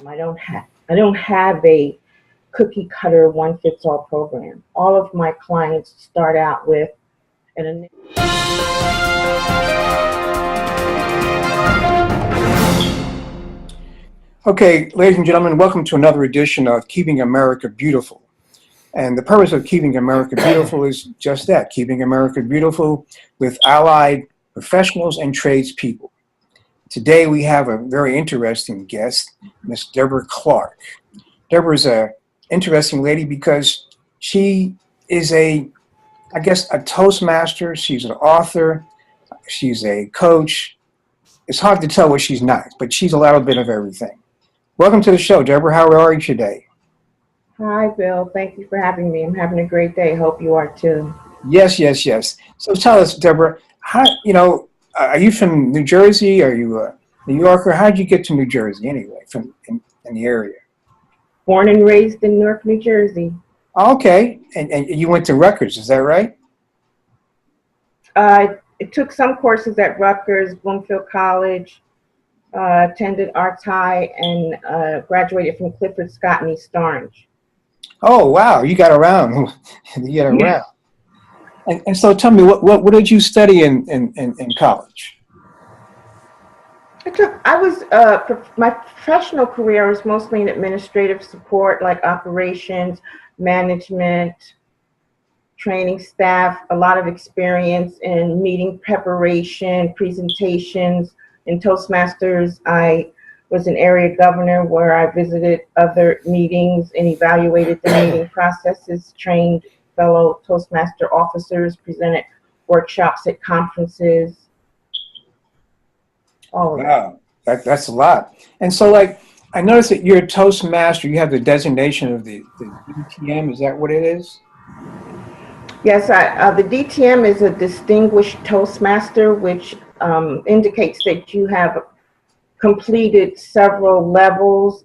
I don't have a cookie cutter one fits all program. All of my clients start out with an Okay, ladies and gentlemen, welcome to another edition of Keeping America Beautiful. And the purpose of Keeping America Beautiful is just that, keeping America beautiful with allied professionals and tradespeople. Today we have a very interesting guest, Miss Deborah Clark. Deborah's an interesting lady because she is a toastmaster. She's an author. She's a coach. It's hard to tell what she's not, but she's a little bit of everything. Welcome to the show, Deborah. How are you today? Hi, Bill. Thank you for having me. I'm having a great day. Hope you are too. Yes. So tell us, Deborah, are you from New Jersey? Are you a New Yorker? How did you get to New Jersey anyway, in the area? Born and raised in Newark, New Jersey. Okay, and you went to Rutgers, is that right? I took some courses at Rutgers, Bloomfield College, attended Arts High, and graduated from Clifford Scott and East Orange. Oh, wow, you got around. You got Yeah. around. And so tell me, what did you study in college? My professional career was mostly in administrative support, like operations, management, training staff, a lot of experience in meeting preparation, presentations. In Toastmasters, I was an area governor where I visited other meetings and evaluated the meeting processes, trained fellow Toastmaster officers, presented workshops at conferences, all of that. Wow, that's a lot. And so, I noticed that you're a Toastmaster. You have the designation of the DTM. Is that what it is? Yes, the DTM is a Distinguished Toastmaster, which indicates that you have completed several levels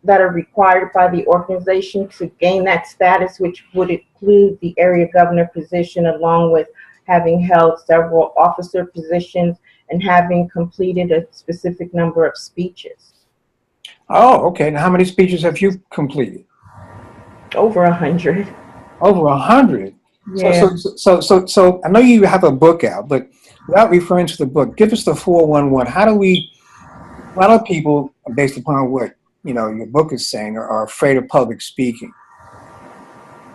that are required by the organization to gain that status, which would include the area governor position, along with having held several officer positions and having completed a specific number of speeches. Oh, okay. Now, how many speeches have you completed? Over 100. Over 100. So, Yeah. so, so I know you have a book out, but without referring to the book, give us the 411. A lot of people, based upon what your book is saying, are afraid of public speaking.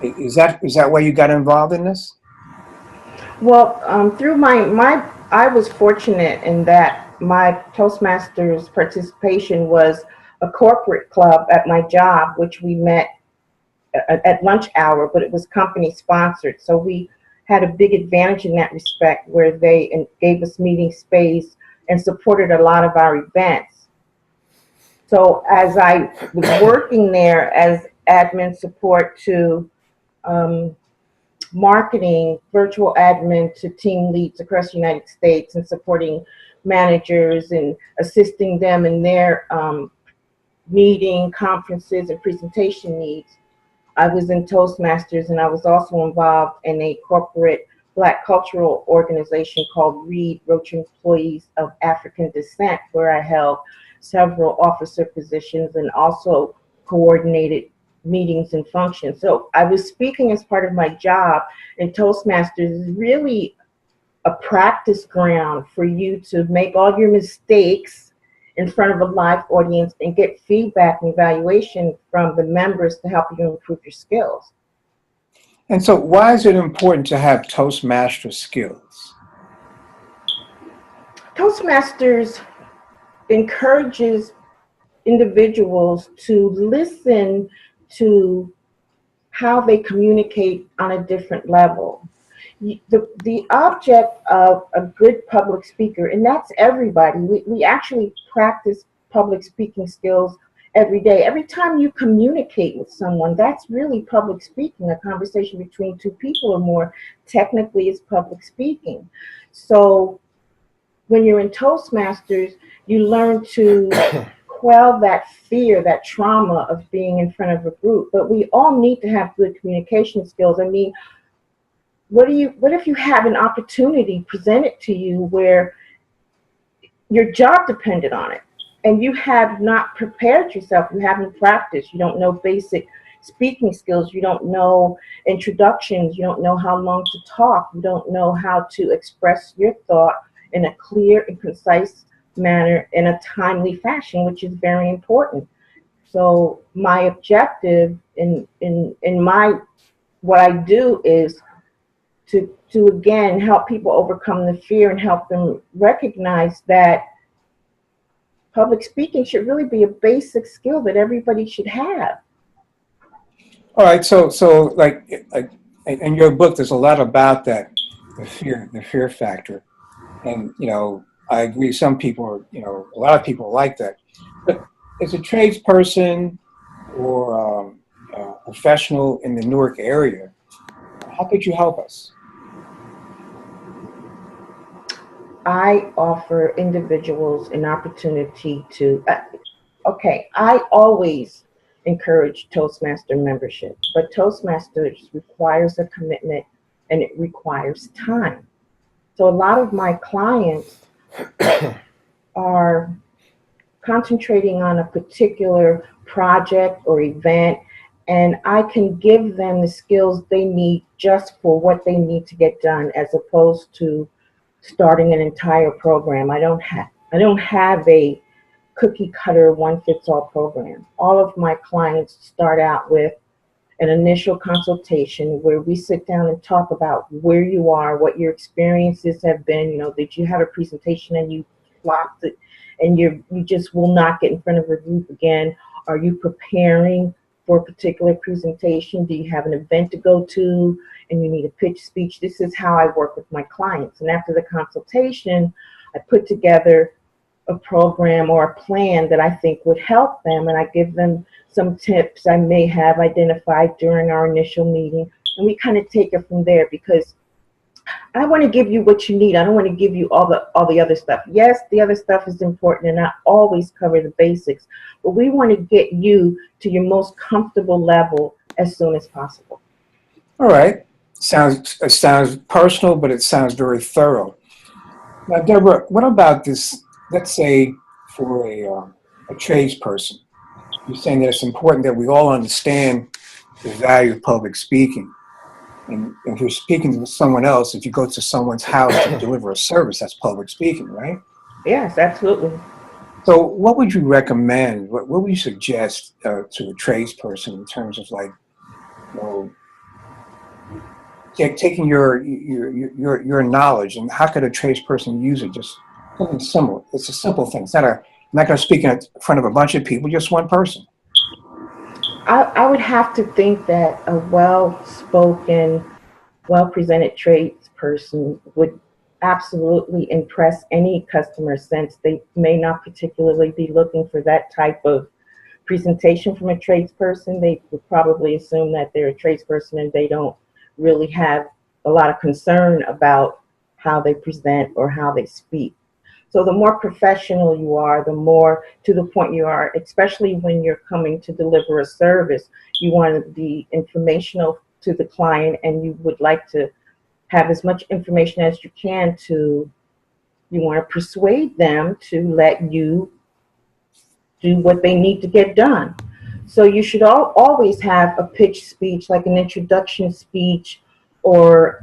Is that why you got involved in this? Well, through I was fortunate in that my Toastmasters participation was a corporate club at my job, which we met at lunch hour, but it was company sponsored. So we had a big advantage in that respect, where they gave us meeting space and supported a lot of our events. So as I was working there as admin support to marketing, virtual admin to team leads across the United States, and supporting managers and assisting them in their meeting, conferences, and presentation needs, I was in Toastmasters, and I was also involved in a corporate Black cultural organization called READ, Roach Employees of African Descent, where I held several officer positions and also coordinated meetings and functions. So I was speaking as part of my job, and Toastmasters is really a practice ground for you to make all your mistakes in front of a live audience and get feedback and evaluation from the members to help you improve your skills. And so why is it important to have Toastmaster skills? Toastmasters encourages individuals to listen to how they communicate on a different level. The object of a good public speaker, and that's everybody, we actually practice public speaking skills every day. Every time you communicate with someone, that's really public speaking. A conversation between two people or more technically is public speaking. So when you're in Toastmasters, you learn to quell that fear, that trauma of being in front of a group. But we all need to have good communication skills. I mean, what if you have an opportunity presented to you where your job depended on it, and you have not prepared yourself, you haven't practiced, you don't know basic speaking skills, you don't know introductions, you don't know how long to talk, you don't know how to express your thought in a clear and concise manner in a timely fashion, which is very important. So my objective in my what I do is to again help people overcome the fear and help them recognize that public speaking should really be a basic skill that everybody should have. All right, so like in your book, there's a lot about that, the fear factor, and I agree. Some people are, a lot of people like that, but as a tradesperson or a professional in the Newark area, how could you help us? I offer individuals an opportunity to, I always encourage Toastmaster membership, but Toastmasters requires a commitment and it requires time. So a lot of my clients are concentrating on a particular project or event, and I can give them the skills they need just for what they need to get done, as opposed to starting an entire program. I don't have a cookie cutter one fits all program. All of my clients start out with an initial consultation where we sit down and talk about where you are, what your experiences have been. Did you have a presentation and you flopped it and you just will not get in front of a group again? Are you preparing for a particular presentation? Do you have an event to go to and you need a pitch speech? This is how I work with my clients. And after the consultation, I put together a program or a plan that I think would help them, and I give them some tips I may have identified during our initial meeting, and we kind of take it from there, because I want to give you what you need. I don't want to give you all the other stuff. Yes, the other stuff is important, and I always cover the basics, but we want to get you to your most comfortable level as soon as possible. All right. It sounds personal, but it sounds very thorough. Now, Deborah, what about this? Let's say for a tradesperson, you're saying that it's important that we all understand the value of public speaking. And if you're speaking to someone else, if you go to someone's house to deliver a service, that's public speaking, right? Yes, absolutely. So what would you recommend? What would you suggest to a tradesperson in terms of taking your knowledge, and how could a tradesperson use it? Just something similar. It's a simple thing. I'm not going to speak in front of a bunch of people, just one person. I would have to think that a well-spoken, well-presented tradesperson would absolutely impress any customer, since they may not particularly be looking for that type of presentation from a tradesperson. They would probably assume that they're a tradesperson and they don't really have a lot of concern about how they present or how they speak. So the more professional you are, the more to the point you are, especially when you're coming to deliver a service. You want to be informational to the client, and you would like to have as much information as you can you want to persuade them to let you do what they need to get done. So you should always have a pitch speech, like an introduction speech, or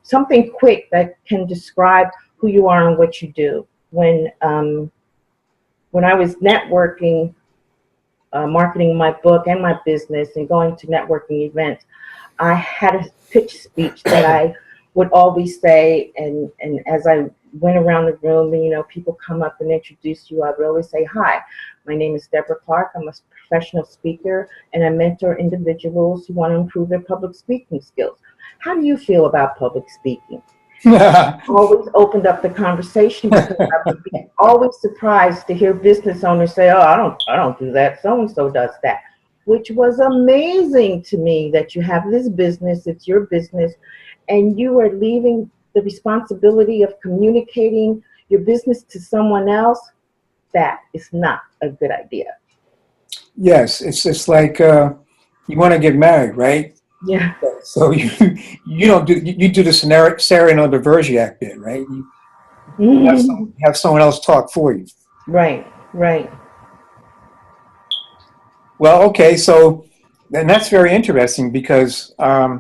something quick that can describe who you are and what you do. When I was networking, marketing my book and my business and going to networking events, I had a pitch speech that I would always say, and as I went around the room and people come up and introduce you, I would always say, "Hi, my name is Deborah Clark. I'm a professional speaker, and I mentor individuals who want to improve their public speaking skills. How do you feel about public speaking?" Always opened up the conversation, because I would be always surprised to hear business owners say, "Oh, I don't do that. So and so does that," which was amazing to me, that you have this business, it's your business, and you are leaving the responsibility of communicating your business to someone else. That is not a good idea. Yes, it's just like you want to get married, right? Yeah. So you don't do you do the Sarah the Bergerac bit, right? You have someone else talk for you. Right, right. Well, okay, so and that's very interesting because I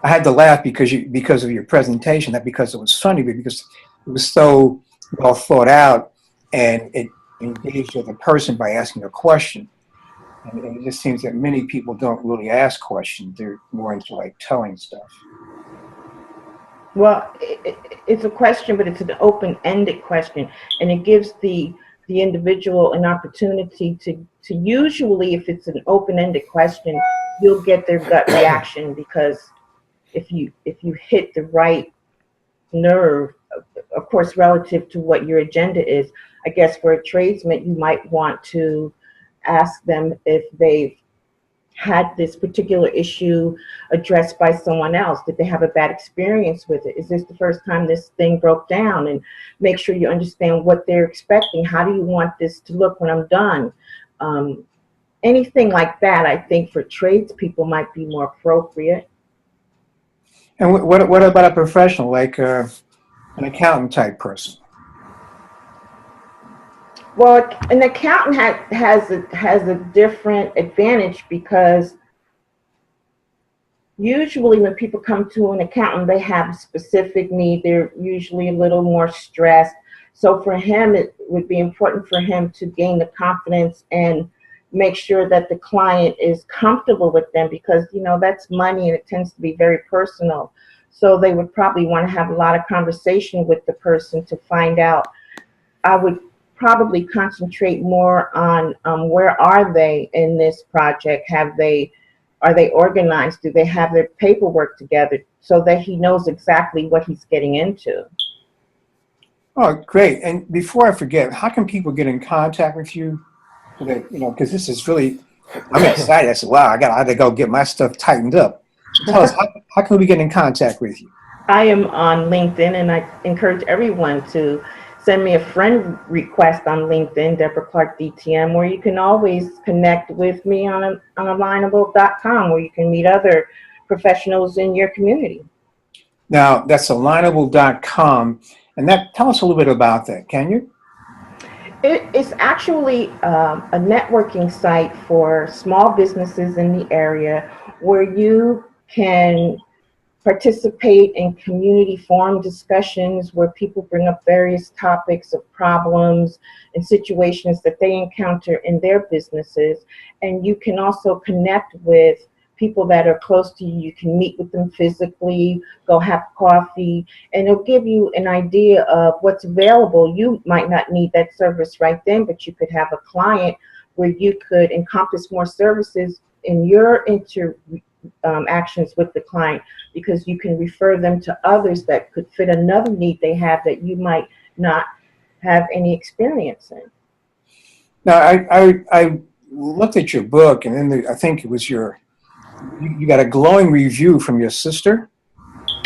had to laugh because of your presentation, not because it was funny, but because it was so well thought out and it engaged with the person by asking a question. And it just seems that many people don't really ask questions; they're more into like telling stuff. Well, it's a question, but it's an open-ended question, and it gives the individual an opportunity to usually, if it's an open-ended question, you'll get their gut reaction because if you hit the right nerve, of course, relative to what your agenda is. I guess for a tradesman, you might want to ask them if they've had this particular issue addressed by someone else. Did they have a bad experience with it? Is this the first time this thing broke down? And make sure you understand what they're expecting. How do you want this to look when I'm done? Anything like that, I think, for tradespeople might be more appropriate. And what about a professional, like an accountant type person? Well, an accountant has a different advantage because usually when people come to an accountant, they have a specific need. They're usually a little more stressed. So for him, it would be important for him to gain the confidence and make sure that the client is comfortable with them because, that's money and it tends to be very personal. So they would probably want to have a lot of conversation with the person to find out. I would probably concentrate more on where are they in this project? Are they organized? Do they have their paperwork together so that he knows exactly what he's getting into? Oh, great. And before I forget, how can people get in contact with you? So that, because this is really, I'm excited. I said, wow, I got to go get my stuff tightened up. So tell us, how can we get in contact with you? I am on LinkedIn, and I encourage everyone to send me a friend request on LinkedIn, Deborah Clark DTM, or you can always connect with me on alignable.com, where you can meet other professionals in your community. Now, that's alignable.com. And tell us a little bit about that, can you? It's actually a networking site for small businesses in the area where you can participate in community forum discussions where people bring up various topics of problems and situations that they encounter in their businesses. And you can also connect with people that are close to you. You can meet with them physically, go have coffee, and it'll give you an idea of what's available. You might not need that service right then, but you could have a client where you could encompass more services in your actions with the client, because you can refer them to others that could fit another need they have that you might not have any experience in. Now, I looked at your book, and then I think it was you got a glowing review from your sister.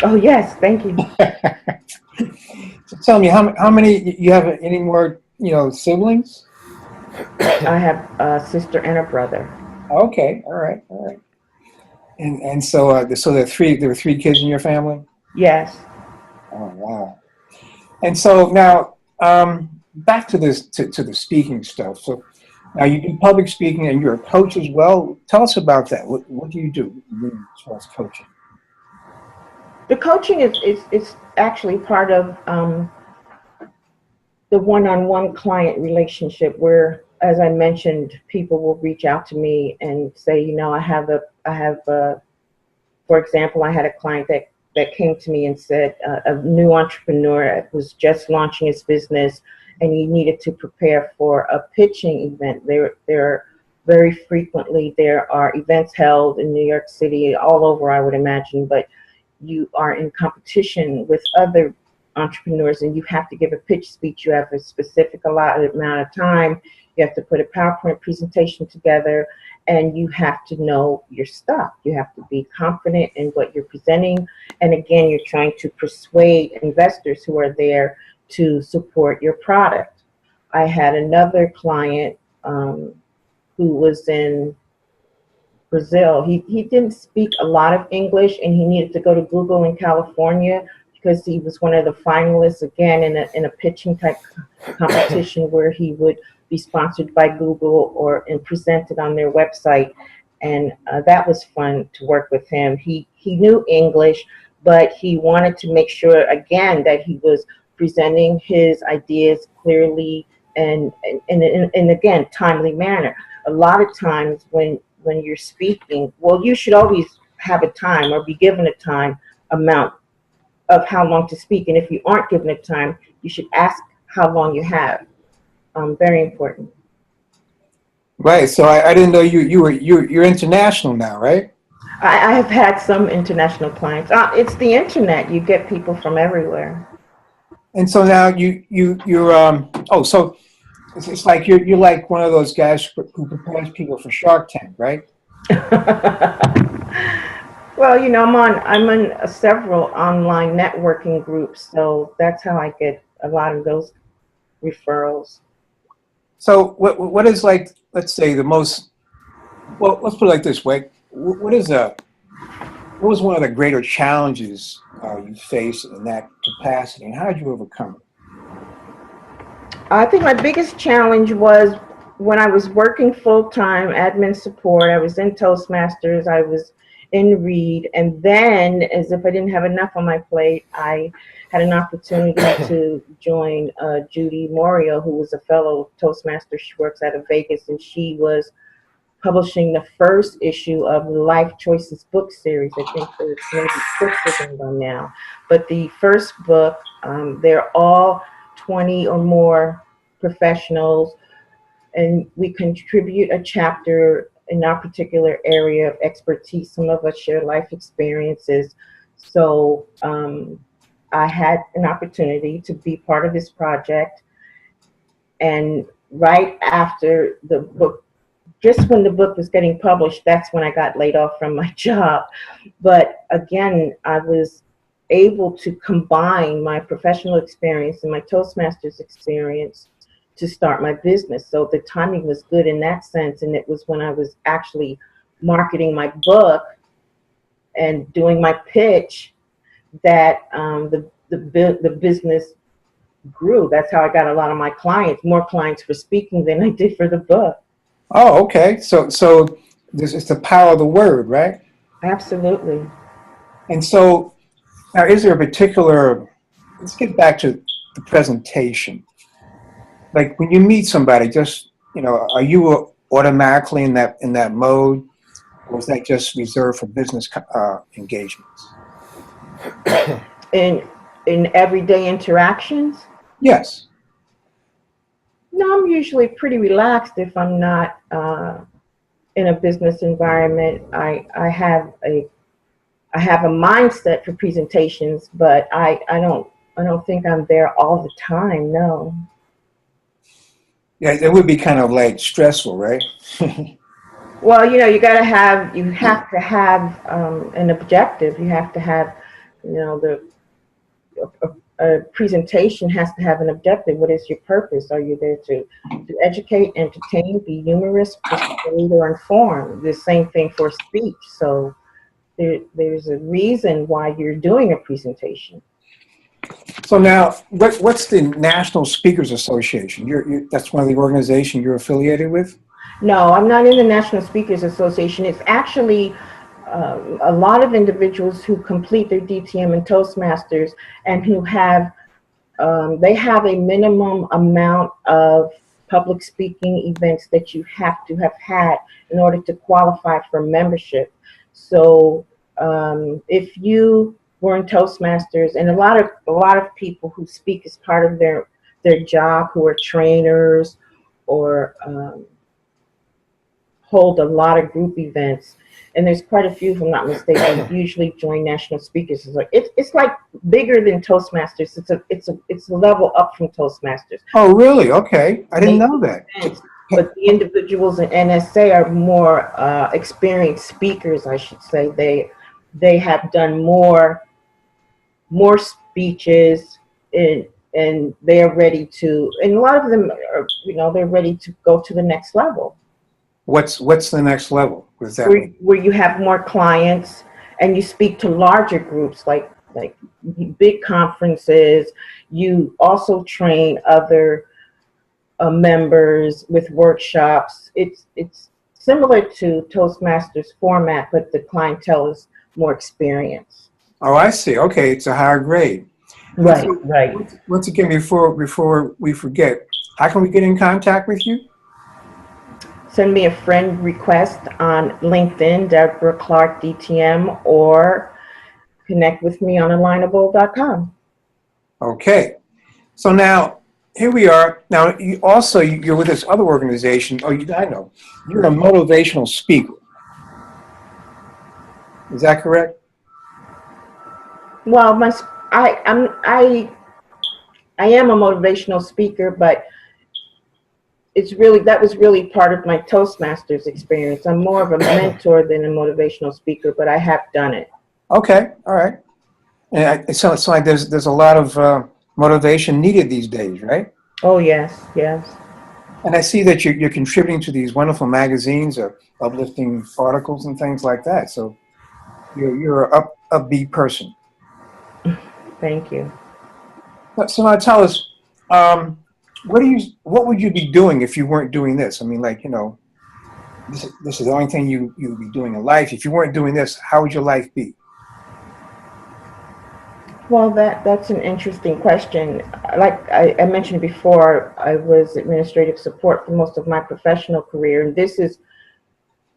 Oh yes, thank you. So tell me, how many you have? Any more siblings? I have a sister and a brother. Okay, all right. And so there were three kids in your family? Yes. Oh, wow. And so now, back to this, to the speaking stuff. So now you do public speaking and you're a coach as well. Tell us about that. What do you do as far as coaching? The coaching is actually part of the one-on-one client relationship where, as I mentioned, people will reach out to me and say, I have for example, I had a client that came to me and said a new entrepreneur was just launching his business and he needed to prepare for a pitching event. There very frequently there are events held in New York City, all over, I would imagine, but you are in competition with other entrepreneurs and you have to give a pitch speech. You have a specific allotted amount of time. You have to put a PowerPoint presentation together, and you have to know your stuff. You have to be confident in what you're presenting. And again, you're trying to persuade investors who are there to support your product. I had another client who was in Brazil. He didn't speak a lot of English, and he needed to go to Google in California because he was one of the finalists again in a pitching type competition where he would be sponsored by Google or and presented on their website. And that was fun to work with him. He knew English, but he wanted to make sure again that he was presenting his ideas clearly and again timely manner. A lot of times when you're speaking, well, you should always have a time or be given a time amount of how long to speak. And if you aren't given a time, you should ask how long you have. Very important. Right. So I didn't know you're international now, right? I have had some international clients. It's the internet. You get people from everywhere. And so now so it's like you're like one of those guys who prepares people for Shark Tank, right? Well, I'm on several online networking groups, so that's how I get a lot of those referrals. So what is, like, let's say, the most, well, let's put it like this way. What was one of the greater challenges you faced in that capacity, and how did you overcome it? I think my biggest challenge was when I was working full-time admin support. I was in Toastmasters, I was in Read, and then, as if I didn't have enough on my plate, I had an opportunity to join Judy Morio, who was a fellow Toastmaster. She works out of Vegas, and she was publishing the first issue of the Life Choices book series. I think there's maybe 6 of them by now. But the first book, they're all 20 or more professionals, and we contribute a chapter in our particular area of expertise. Some of us share life experiences. So I had an opportunity to be part of this project. And right after the book, just when the book was getting published, that's when I got laid off from my job. But again, I was able to combine my professional experience and my Toastmasters experience to start my business. So the timing was good in that sense. And it was when I was actually marketing my book and doing my pitch that the business grew. That's how I got a lot of my clients, more clients for speaking than I did for the book. Oh, okay. So this is the power of the word, right? Absolutely. And so now, is there a particular, let's get back to the presentation. Like when you meet somebody, just, are you automatically in that mode, or is that just reserved for business engagements? In everyday interactions? Yes. No, I'm usually pretty relaxed if I'm not in a business environment. I have a mindset for presentations, but I don't think I'm there all the time. No. Yeah, it would be kind of like stressful, right? Well, you have to have an objective. You have to have, a presentation has to have an objective. What is your purpose? Are you there to educate, entertain, be humorous, persuade, or inform? The same thing for speech. So there's a reason why you're doing a presentation. So now, what's the National Speakers Association? That's one of the organizations you're affiliated with? No, I'm not in the National Speakers Association. It's actually a lot of individuals who complete their DTM and Toastmasters and who have, they have a minimum amount of public speaking events that you have to have had in order to qualify for membership. So if you were in Toastmasters, and a lot of people who speak as part of their job, who are trainers or hold a lot of group events, and there's quite a few, if I'm not mistaken, usually join National Speakers. It's like bigger than Toastmasters. It's a level up from Toastmasters. Oh, really? Okay, I didn't know that. But the individuals in NSA are more experienced speakers, I should say. They have done more speeches, and they are ready to. And a lot of them are, they're ready to go to the next level. What's the next level? What does that mean? Where you have more clients and you speak to larger groups, like big conferences. You also train other members with workshops. It's similar to Toastmasters format, but the clientele is more experienced. Oh, I see. Okay, it's a higher grade. Right, right. Once again, before we forget, how can we get in contact with you? Send me a friend request on LinkedIn, Deborah Clark DTM, or connect with me on alignable.com. Okay. So now, here we are. Now, you're with this other organization. Oh, I know. You're a motivational speaker. Is that correct? Well, I am a motivational speaker, but that was really part of my Toastmasters experience. I'm more of a mentor than a motivational speaker, but I have done it. Okay. All right. And it sounds like there's a lot of motivation needed these days, right? Oh, yes, yes. And I see that you're contributing to these wonderful magazines or uplifting articles and things like that. So you're a upbeat person. Thank you. So now tell us, what would you be doing if you weren't doing this? I mean, like, this is the only thing you would be doing in life. If you weren't doing this, how would your life be? Well, that's an interesting question. Like I mentioned before, I was administrative support for most of my professional career,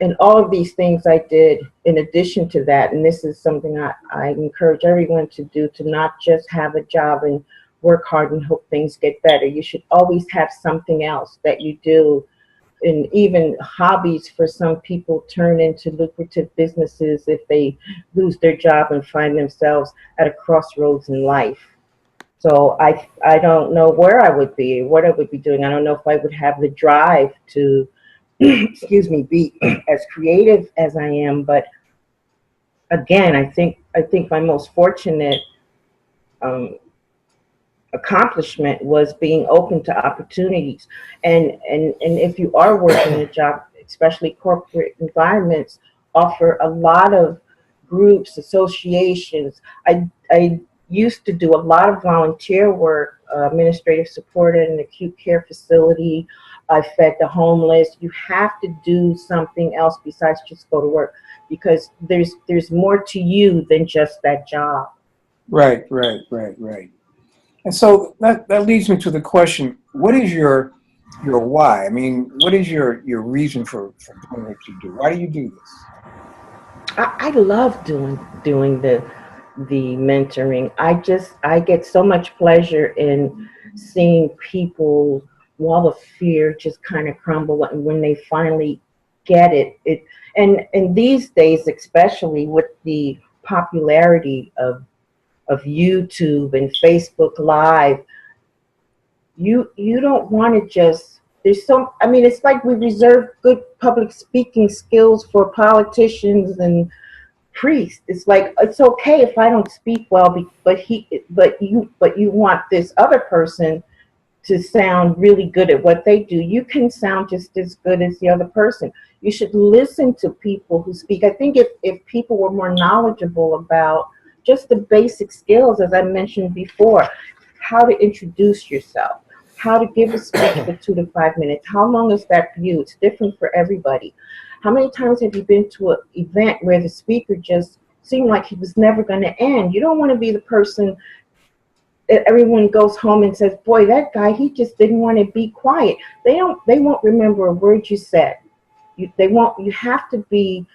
and all of these things I did in addition to that, and this is something I encourage everyone to do, to not just have a job and work hard and hope things get better. You should always have something else that you do, and even hobbies for some people turn into lucrative businesses if they lose their job and find themselves at a crossroads in life. So I don't know where I would be, what I would be doing. I don't know if I would have the drive to excuse me, be as creative as I am. But again, I think my most fortunate accomplishment was being open to opportunities. And if you are working a job, especially corporate environments, offer a lot of groups, associations. I used to do a lot of volunteer work, administrative support in an acute care facility. I fed the homeless. You have to do something else besides just go to work, because there's more to you than just that job. Right. And so that leads me to the question: what is your why? I mean, what is your reason for doing what you do? Why do you do this? I love doing the mentoring. I get so much pleasure in seeing people wall of fear just kind of crumble, and when they finally get it. And these days, especially with the popularity of YouTube and Facebook Live, you don't want to just, I mean, it's like we reserve good public speaking skills for politicians and priests. It's like, it's okay if I don't speak well, but you want this other person to sound really good at what they do. You can sound just as good as the other person. You should listen to people who speak. I think if people were more knowledgeable about just the basic skills, as I mentioned before, how to introduce yourself, how to give a speech for 2 to 5 minutes. How long is that for you? It's different for everybody. How many times have you been to an event where the speaker just seemed like he was never going to end? You don't want to be the person that everyone goes home and says, boy, that guy, he just didn't want to be quiet. They won't remember a word you said. You have to be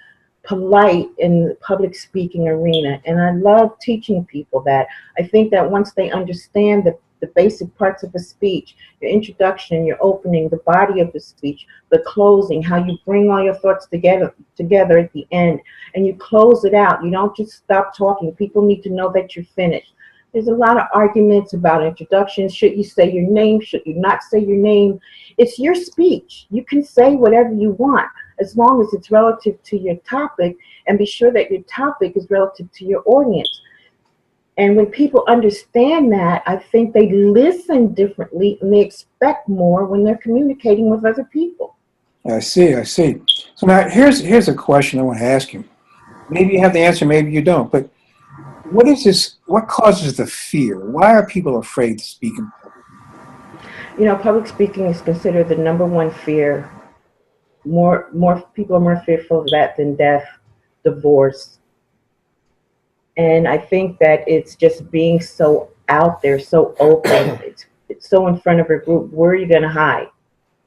polite in the public speaking arena. And I love teaching people that. I think that once they understand the basic parts of a speech, your introduction, your opening, the body of the speech, the closing, how you bring all your thoughts together at the end, and you close it out. You don't just stop talking. People need to know that you're finished. There's a lot of arguments about introductions. Should you say your name? Should you not say your name? It's your speech. You can say whatever you want as long as it's relative to your topic, and be sure that your topic is relative to your audience. And when people understand that, I think they listen differently and they expect more when they're communicating with other people. I see. So now here's a question I want to ask you. Maybe you have the answer, maybe you don't, but what causes the fear? Why are people afraid to speak in public? You know, public speaking is considered the number one fear. More people are more fearful of that than death, divorce. And I think that it's just being so out there, so open. It's so in front of a group. Where are you going to hide?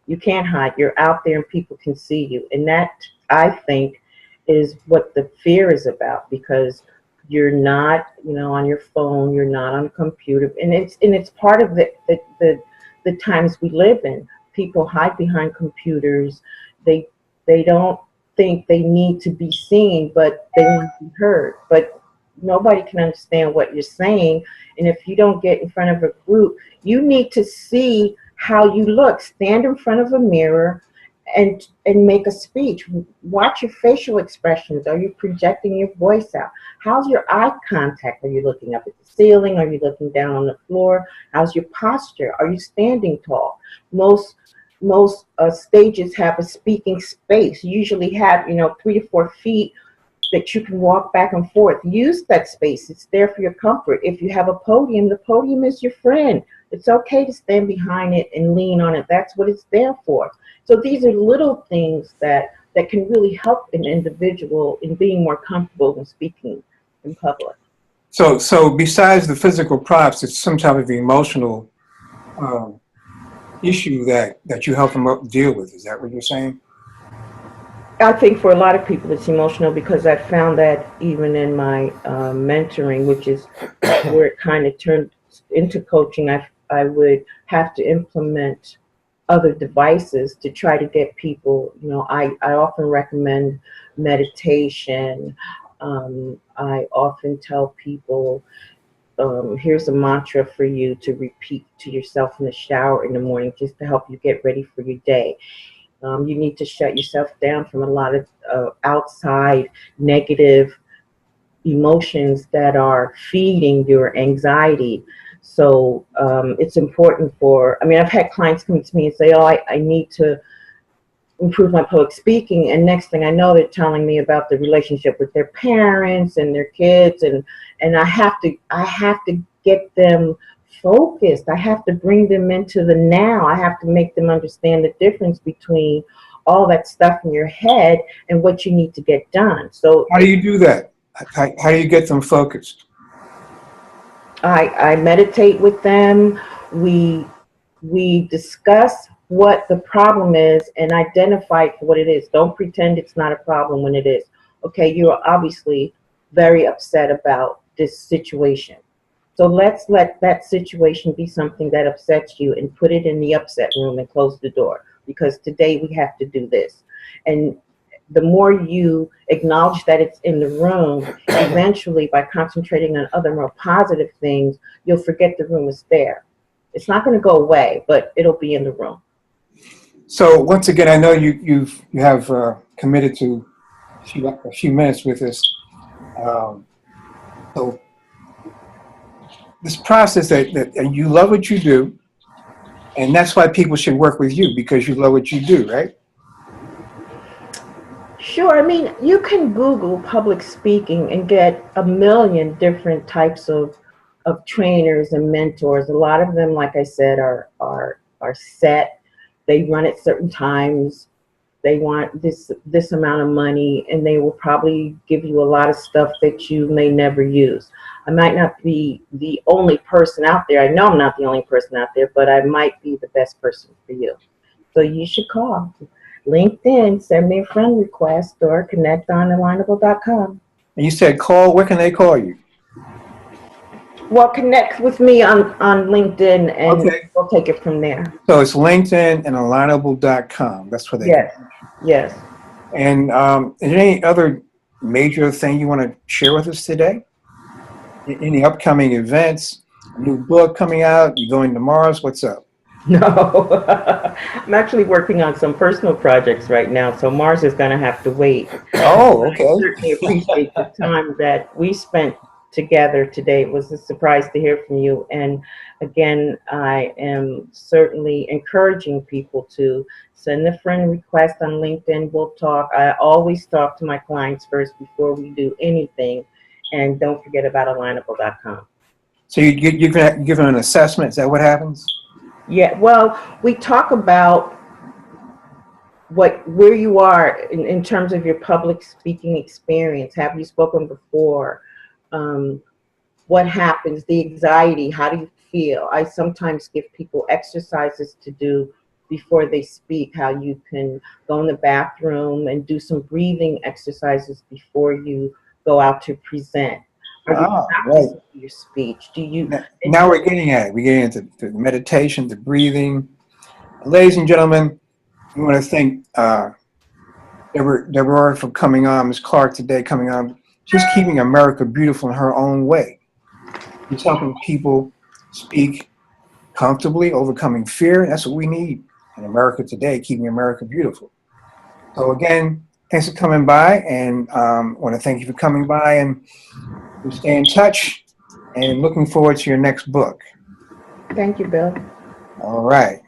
You can't hide. You're out there and people can see you. And that, I think, is what the fear is about, because you're not, you know, on your phone, you're not on a computer. And it's part of the times we live in. People hide behind computers. They they don't think they need to be seen, but they want to be heard. But nobody can understand what you're saying. And if you don't get in front of a group, you need to see how you look. Stand in front of a mirror and make a speech. Watch your facial expressions. Are you projecting your voice out? How's your eye contact? Are you looking up at the ceiling? Are you looking down on the floor? How's your posture? Are you standing tall? Most stages have a speaking space. You usually have, 3 to 4 feet that you can walk back and forth. Use that space. It's there for your comfort. If you have a podium, the podium is your friend. It's okay to stand behind it and lean on it. That's what it's there for. So these are little things that can really help an individual in being more comfortable when speaking in public. So besides the physical props, it's some type of emotional issue that you help them deal with. Is that what you're saying? I think for a lot of people it's emotional, because I found that even in my mentoring, which is where it kind of turned into coaching, I would have to implement other devices to try to get people, I often recommend meditation. I often tell people, here's a mantra for you to repeat to yourself in the shower in the morning, just to help you get ready for your day. You need to shut yourself down from a lot of outside negative emotions that are feeding your anxiety. So it's important I've had clients come to me and say, oh, I need to improve my public speaking. And next thing I know, they're telling me about the relationship with their parents and their kids. And I have to get them focused. I have to bring them into the now. I have to make them understand the difference between all that stuff in your head and what you need to get done. So how do you do that? How do you get them focused? I meditate with them. We discuss what the problem is and identify it for what it is. Don't pretend it's not a problem when it is. Okay, you're obviously very upset about this situation. So let's let that situation be something that upsets you and put it in the upset room and close the door, because today we have to do this. And the more you acknowledge that it's in the room, eventually by concentrating on other more positive things, you'll forget the room is there. It's not going to go away, but it'll be in the room. So once again, I know you have committed to a few minutes with us. So this process that you love what you do, and that's why people should work with you, because you love what you do, right? Sure. I mean, you can Google public speaking and get a million different types of trainers and mentors. A lot of them, like I said, are set. They run at certain times. They want this amount of money, and they will probably give you a lot of stuff that you may never use. I might not be the only person out there. I know I'm not the only person out there, but I might be the best person for you. So you should call LinkedIn, send me a friend request, or connect on alignable.com. And you said call. Where can they call you? Well, connect with me on LinkedIn, and Okay. we'll take it from there. So it's LinkedIn and alignable.com. That's where they Yes. can. Yes. And is there any other major thing you want to share with us today? Any upcoming events? A new book coming out? You going to Mars? What's up? No. I'm actually working on some personal projects right now, so Mars is going to have to wait. Oh, okay. I certainly appreciate the time that we spent together today. It was a surprise to hear from you. And again, I am certainly encouraging people to send a friend request on LinkedIn. We'll talk. I always talk to my clients first before we do anything. And don't forget about alignable.com. So you give them an assessment. Is that what happens? Yeah, well, we talk about where you are in terms of your public speaking experience. Have you spoken before? Um, what happens, the anxiety, how do you feel? I sometimes give people exercises to do before they speak, how you can go in the bathroom and do some breathing exercises before you go out to present. Are you Ah, right. practicing your speech? Do you Now we're getting at it. We're getting into the meditation, the breathing. Ladies and gentlemen, we want to thank Deborah for coming on, Ms. Clark today coming on. She's keeping America beautiful in her own way. She's helping people speak comfortably, overcoming fear. That's what we need in America today, keeping America beautiful. So again, thanks for coming by, and I want to thank you for coming by, and we'll stay in touch, and looking forward to your next book. Thank you, Bill. All right.